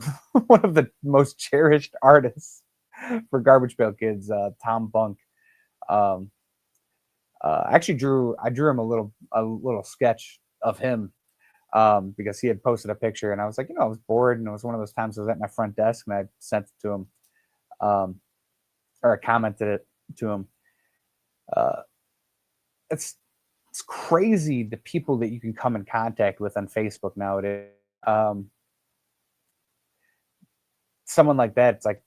one of the most cherished artists for Garbage Pail Kids, Tom Bunk. Um, I drew him a little sketch of him because he had posted a picture, and I was like, I was bored, and it was one of those times I was at my front desk, and I sent it to him, um, or I commented it to him. Uh, it's it's crazy the people that you can come in contact with on Facebook nowadays. Um, Someone like that, it's like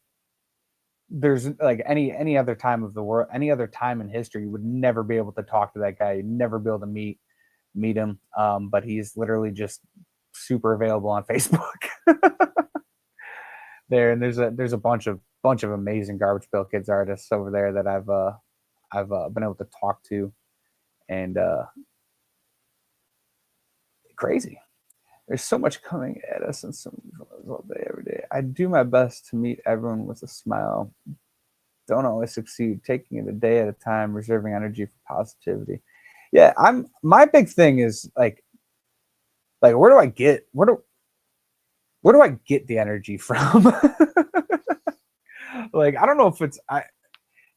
there's like any other time of the world, any other time in history, you would never be able to talk to that guy. You'd never be able to meet him. But he's literally just super available on Facebook there. And there's a bunch of amazing Garbage Pail Kids artists over there that I've been able to talk to, and crazy. There's so much coming at us and so all day, every day. I do my best to meet everyone with a smile. Don't always succeed. Taking it a day at a time, reserving energy for positivity. Yeah, my big thing is like where do I get the energy from? Like I don't know if it's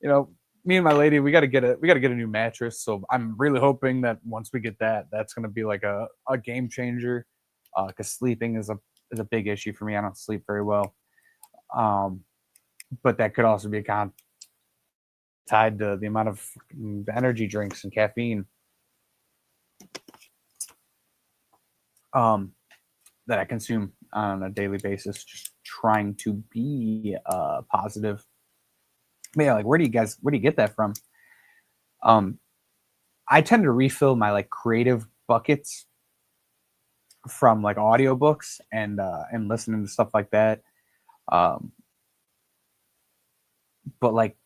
you know me and my lady we got to get a new mattress. So I'm really hoping that once we get that, that's going to be like a game changer. Because sleeping is a big issue for me. I don't sleep very well. Um, but that could also be tied to the amount of energy drinks and caffeine um, that I consume on a daily basis, just trying to be positive. But yeah, like where do you get that from? Um, I tend to refill my like creative buckets from like audiobooks and listening to stuff like that. Um, but like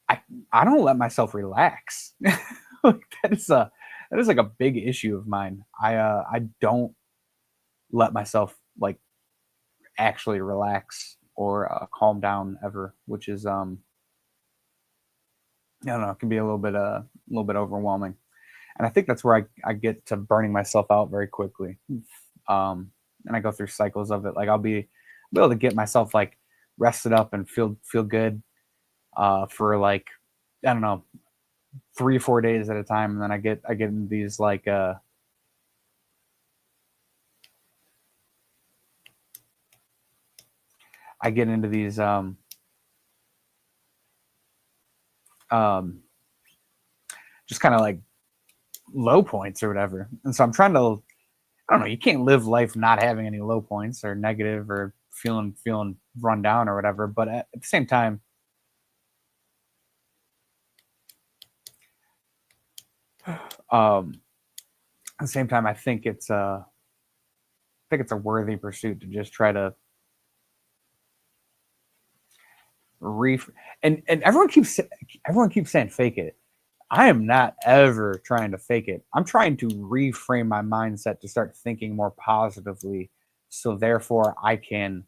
I I don't let myself relax. Like that is like a big issue of mine. I don't let myself like actually relax or calm down ever, which is I don't know, it can be a little bit overwhelming. And I think that's where I get to burning myself out very quickly. And I go through cycles of it. Like be able to get myself like rested up and feel good for like I don't know 3 or 4 days at a time, and then I get in these like I get into these just kind of like low points or whatever. And so I'm trying to, I don't know, you can't live life not having any low points or negative or feeling run down or whatever. But at the same time, I think it's a worthy pursuit to just try to and everyone keeps saying fake it. I am not ever trying to fake it. I'm trying to reframe my mindset to start thinking more positively, so therefore I can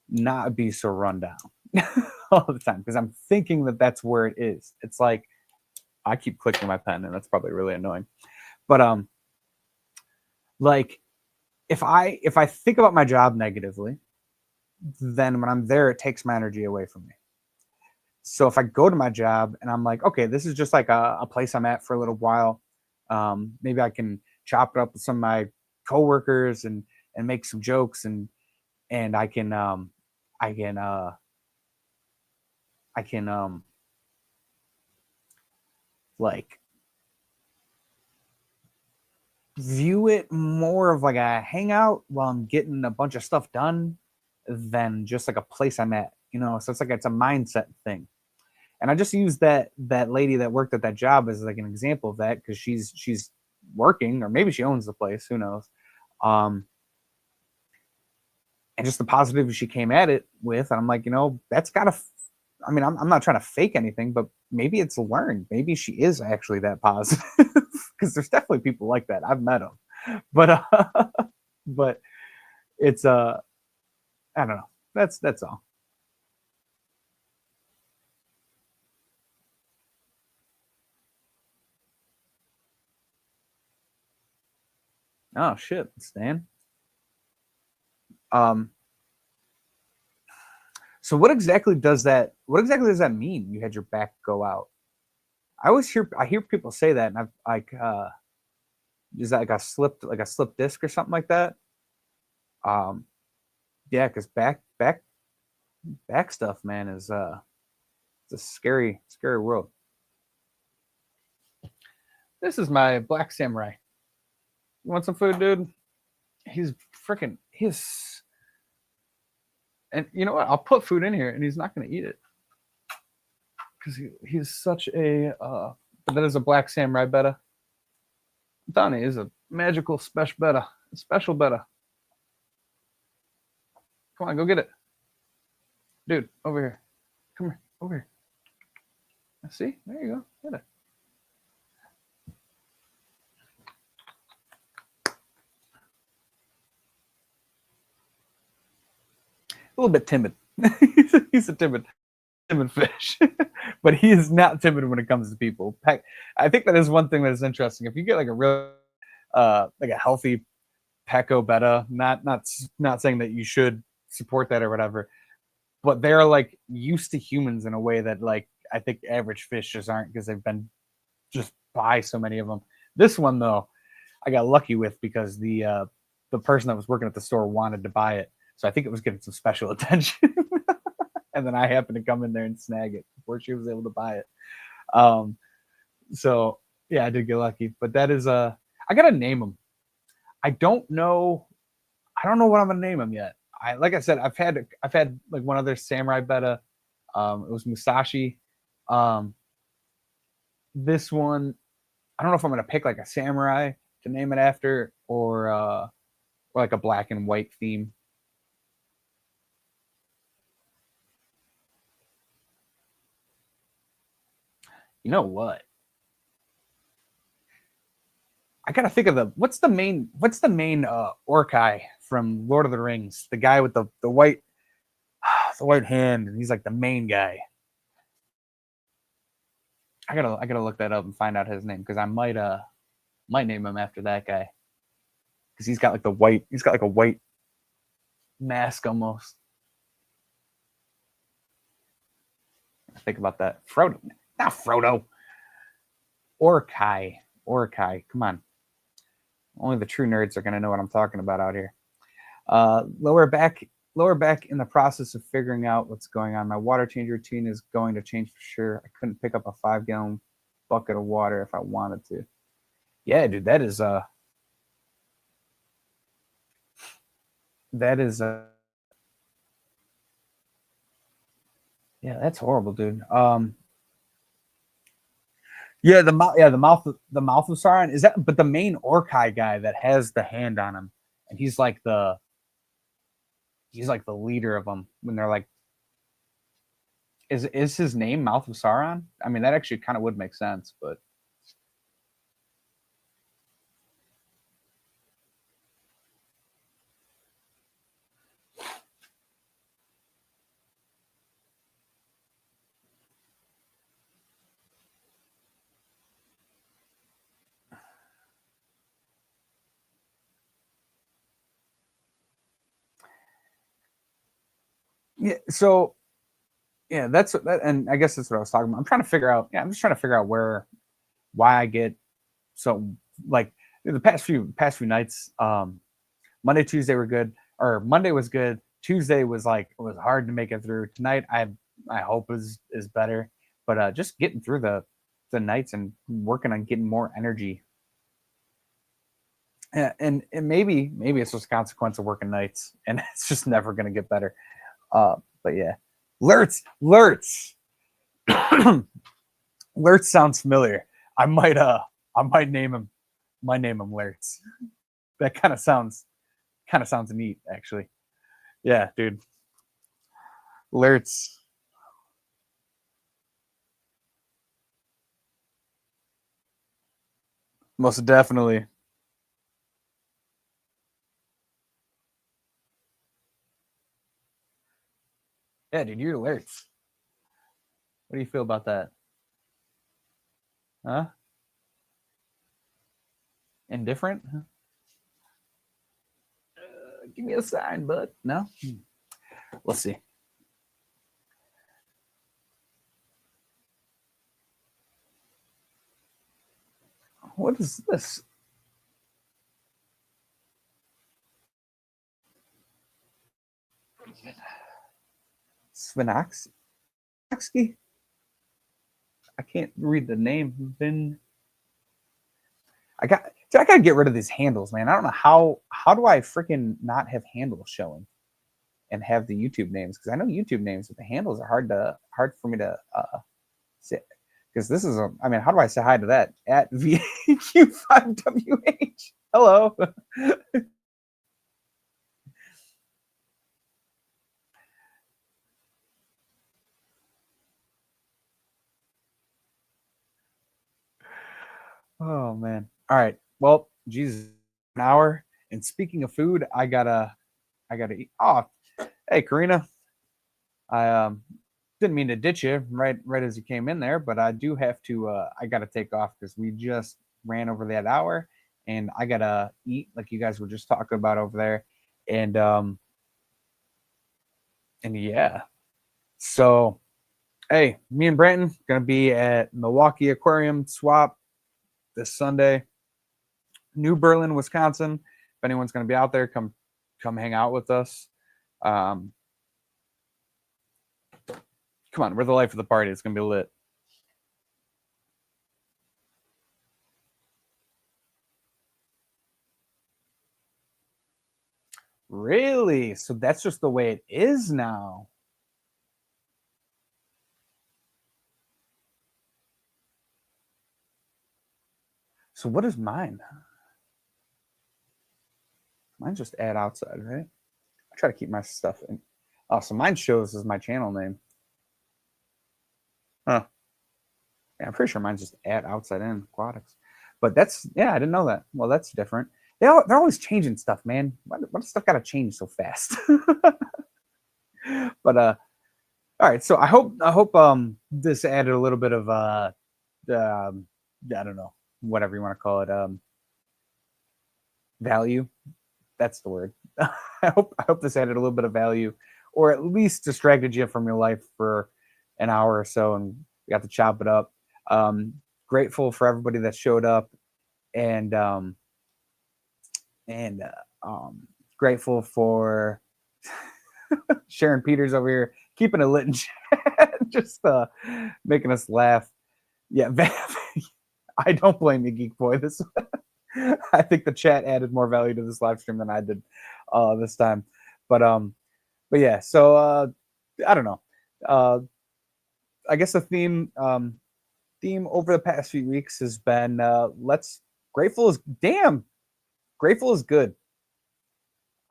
not be so run down all the time, because I'm thinking that that's where it is. It's like I keep clicking my pen, and that's probably really annoying. But like if I think about my job negatively, then when I'm there, it takes my energy away from me. So if I go to my job and I'm like, okay, this is just like a place I'm at for a little while. Maybe I can chop it up with some of my coworkers and make some jokes, and I can like view it more of like a hangout while I'm getting a bunch of stuff done than just like a place I'm at, So it's like it's a mindset thing. And I just use that lady that worked at that job as like an example of that, because she's working, or maybe she owns the place, who knows. And just the positivity she came at it with, and I'm like, that's gotta, I mean, I'm not trying to fake anything, but maybe it's learned. Maybe she is actually that positive, because there's definitely people like that. I've met them, but but it's I don't know. That's all. Oh shit, Stan. Um. So what exactly does that? What exactly does that mean? You had your back go out. I hear people say that, and I've like, is that like a slipped disc or something like that? Um. Yeah, because back stuff, man, is it's a scary world. This is my black samurai. You want some food, dude? He's freaking he's and you know what? I'll put food in here, and he's not going to eat it because he's such a. But that is a black samurai betta. Donnie is a magical special betta. Come on, go get it, dude. Over here. Come here, over here. See, there you go. Get it. A little bit timid. He's a timid fish, but he is not timid when it comes to people. I think that is one thing that is interesting. If you get like a real, like a healthy Pecco betta, not saying that you should support that or whatever, but they're like used to humans in a way that like I think average fish just aren't, because they've been just by so many of them. This one though, I got lucky with, because the person that was working at the store wanted to buy it, so I think it was getting some special attention. And then I happened to come in there and snag it before she was able to buy it. So yeah, I did get lucky. But that is I gotta name him. I don't know what I'm gonna name him yet. Like I said, I've had like one other samurai betta. It was Musashi. This one, I don't know if I'm gonna pick like a samurai to name it after, or like a black and white theme. You know what? I gotta think of what's the main Orkai from Lord of the Rings, the guy with the white hand, and he's like the main guy. I gotta look that up and find out his name, because I might name him after that guy, because he's got like a white mask almost. Think about that. Frodo, not Frodo. Orkai. Come on. Only the true nerds are gonna know what I'm talking about out here. Lower back lower back in the process of figuring out what's going on. My water change routine is going to change for sure. I couldn't pick up a 5-gallon bucket of water if I wanted to. Yeah, dude, that is yeah, that's horrible, dude. Yeah, the mouth of Sauron is that, but the main Orkai guy that has the hand on him, and he's like the leader of them when they're like, is his name Mouth of Sauron? I mean, that actually kind of would make sense, but yeah. So yeah, that's that, and I guess that's what I was talking about. I'm trying to figure out. Yeah, I'm just trying to figure out why I get so like the past few nights. Monday, Tuesday were good, or Monday was good. Tuesday was like it was hard to make it through. Tonight, I hope is better, but just getting through the nights and working on getting more energy. And maybe it's just a consequence of working nights, and it's just never gonna get better. But yeah, Lurtz, Lurtz sounds familiar. I might I might name him. Might name him Lurtz. That kind of sounds neat, actually. Yeah, dude. Lurtz. Most definitely. Yeah, dude, you're Lurtz. What do you feel about that? Huh? Indifferent? Give me a sign, bud. No? Let's see. What is this? Svinox? I can't read the name. I gotta get rid of these handles, man. I don't know how do I freaking not have handles showing and have the YouTube names, because I know YouTube names, but the handles are hard for me to say, because this is a. I mean, how do I say hi to that at VQ5WH? Hello. Oh man. All right. Well, Jesus, an hour. And speaking of food, I gotta eat. Oh, hey, Karina. I didn't mean to ditch you right as you came in there, but I do have to. I gotta take off because we just ran over that hour, and I gotta eat like you guys were just talking about over there, and yeah. So hey, me and Brenton gonna be at Milwaukee Aquarium Swap this Sunday, New Berlin, Wisconsin. If anyone's gonna be out there, come hang out with us. Um, Come on, we're the life of the party. It's gonna be lit. Really? So that's just the way it is now. So what is mine? Mine just add outside, right? I try to keep my stuff in. Oh, so mine shows as my channel name. Huh. Yeah, I'm pretty sure mine's just add outside in aquatics. But that's yeah, I didn't know that. Well, that's different. They're always changing stuff, man. What stuff got to change so fast? But all right. So I hope this added a little bit of um I don't know, whatever you want to call it, value. That's the word. I hope this added a little bit of value, or at least distracted you from your life for an hour or so, and we got to chop it up. Um, Grateful for everybody that showed up, and and grateful for Sharon Peters over here keeping it lit and just making us laugh. Yeah, I don't blame you, Geek Boy. This I think the chat added more value to this live stream than I did this time. But yeah, so I don't know. I guess the theme over the past few weeks has been grateful is good.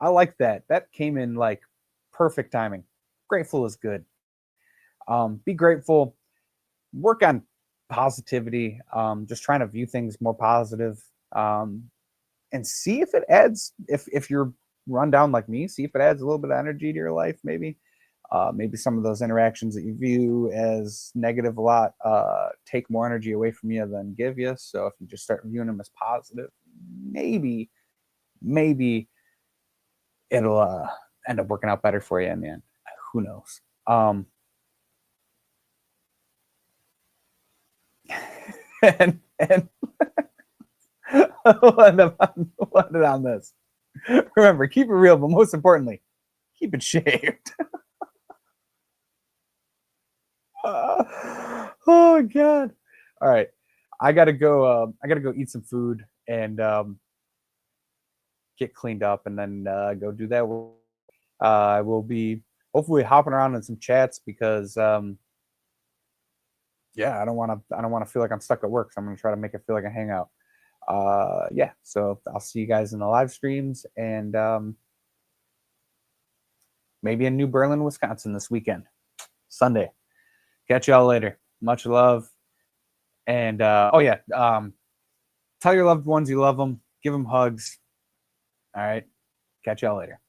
I like that. That came in like perfect timing. Grateful is good. Be grateful. Work on positivity. Just trying to view things more positive. And see if it adds. If you're run down like me, see if it adds a little bit of energy to your life. Maybe some of those interactions that you view as negative a lot take more energy away from you than give you. So if you just start viewing them as positive, maybe it'll end up working out better for you in the end. Who knows? And we'll end on this. Remember, keep it real, but most importantly, keep it shaved. Oh God! All right, I gotta go. I gotta go eat some food and get cleaned up, and then go do that. I will be hopefully hopping around in some chats because yeah, I don't want to feel like I'm stuck at work. So I'm gonna try to make it feel like a hangout. Yeah, so I'll see you guys in the live streams and maybe in New Berlin, Wisconsin this weekend, Sunday. Catch y'all later. Much love. And tell your loved ones you love them. Give them hugs. All right. Catch y'all later.